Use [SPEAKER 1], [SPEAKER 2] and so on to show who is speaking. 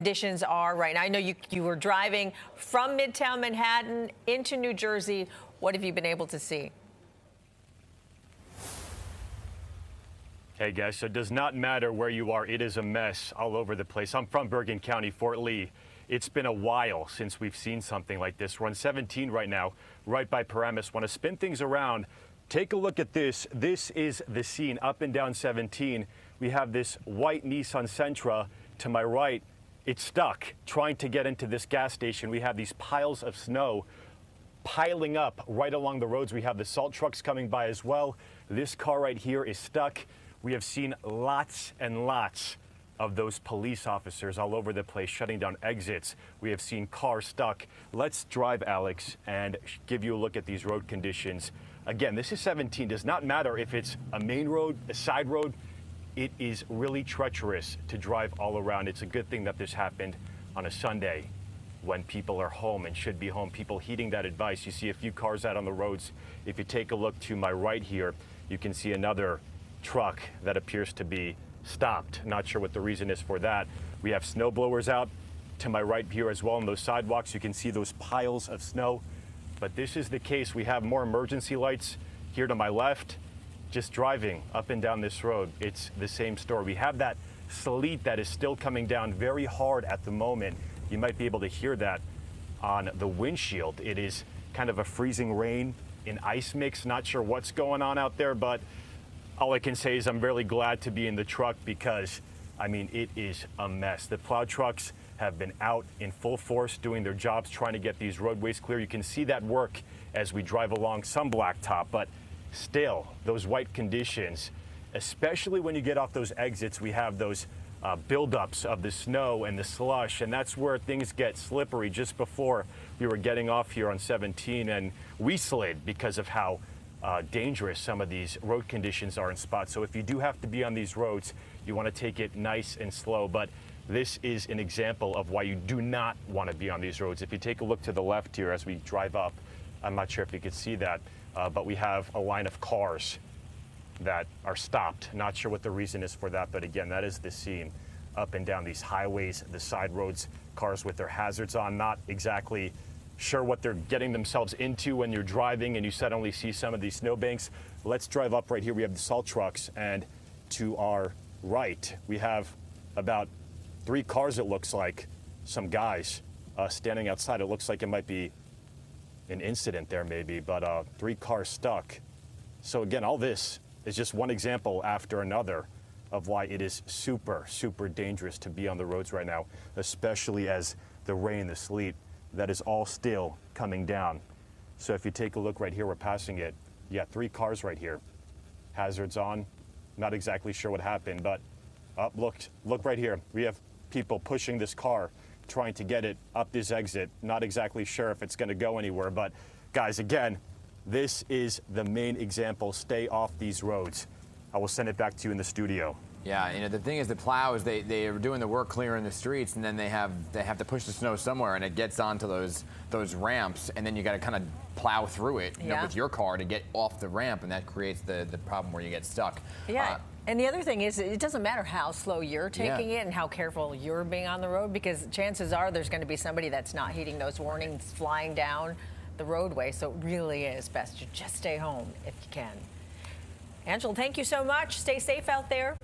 [SPEAKER 1] conditions are right now. I know you were driving from Midtown Manhattan into New Jersey. What have you been able to see?
[SPEAKER 2] Hey guys, so it does not matter where you are, it is a mess all over the place. I'm from Bergen County, Fort Lee. It's been a while since we've seen something like this. We're on 17 right now, right by Paramus. Want to spin things around. Take a look at this. This is the scene up and down 17. We have this white Nissan Sentra to my right. It's stuck trying to get into this gas station. We have these piles of snow piling up right along the roads. We have the salt trucks coming by as well. This car right here is stuck. We have seen lots and lots of those police officers all over the place shutting down exits. We have seen cars stuck. Let's drive, Alex, and give you a look at these road conditions. Again, this is 17. Does not matter if it's a main road, a side road. It is really treacherous to drive all around. It's a good thing that this happened on a Sunday when people are home and should be home. People heeding that advice. You see a few cars out on the roads. If you take a look to my right here, you can see another truck that appears to be stopped. Not sure what the reason is for that. We have snow blowers out to my right here as well on those sidewalks. You can see those piles of snow. But this is the case. We have more emergency lights here to my left. Just driving up and down this road, it's the same story. We have that sleet that is still coming down very hard at the moment. You might be able to hear that on the windshield. It is kind of a freezing rain in ice mix. Not sure what's going on out there, but all I can say is I'm really glad to be in the truck because, I mean, it is a mess. The plow trucks have been out in full force doing their jobs, trying to get these roadways clear. You can see that work as we drive along some blacktop, but still, those white conditions, especially when you get off those exits, we have those buildups of the snow and the slush, and that's where things get slippery. Just before we were getting off here on 17, and we slid because of how dangerous some of these road conditions are in spots. So if you do have to be on these roads, you want to take it nice and slow. But this is an example of why you do not want to be on these roads. If you take a look to the left here as we drive up, I'm not sure if you could see that, but we have a line of cars that are stopped. Not sure what the reason is for that, but again, that is the scene up and down these highways, the side roads, cars with their hazards on, not exactly sure what they're getting themselves into when you're driving and you suddenly see some of these snowbanks. Let's drive up right here. We have the salt trucks, and to our right, we have about 3 cars, it looks like, some guys standing outside. It looks like it might be an incident there maybe, but 3 cars stuck. So again, all this is just one example after another of why it is super, super dangerous to be on the roads right now, especially as the rain, the sleet, that is all still coming down. So if you take a look right here, we're passing it. Yeah, 3 cars right here. Hazards on. Not exactly sure what happened, but look right here. We have people pushing this car, trying to get it up this exit. Not exactly sure if it's going to go anywhere, but guys, again, this is the main example. Stay off these roads. I will send it back to you in the studio.
[SPEAKER 3] Yeah, you know, the thing is, the plows, they are doing the work clearing the streets, and then they have to push the snow somewhere, and it gets onto those ramps, and then you got to kind of plow through it, you know, with your car to get off the ramp, and that creates the problem where you get stuck.
[SPEAKER 1] Yeah. And the other thing is, it doesn't matter how slow you're taking it and how careful you're being on the road, because chances are there's going to be somebody that's not heeding those warnings flying down the roadway. So it really is best to just stay home if you can. Angela, thank you so much. Stay safe out there.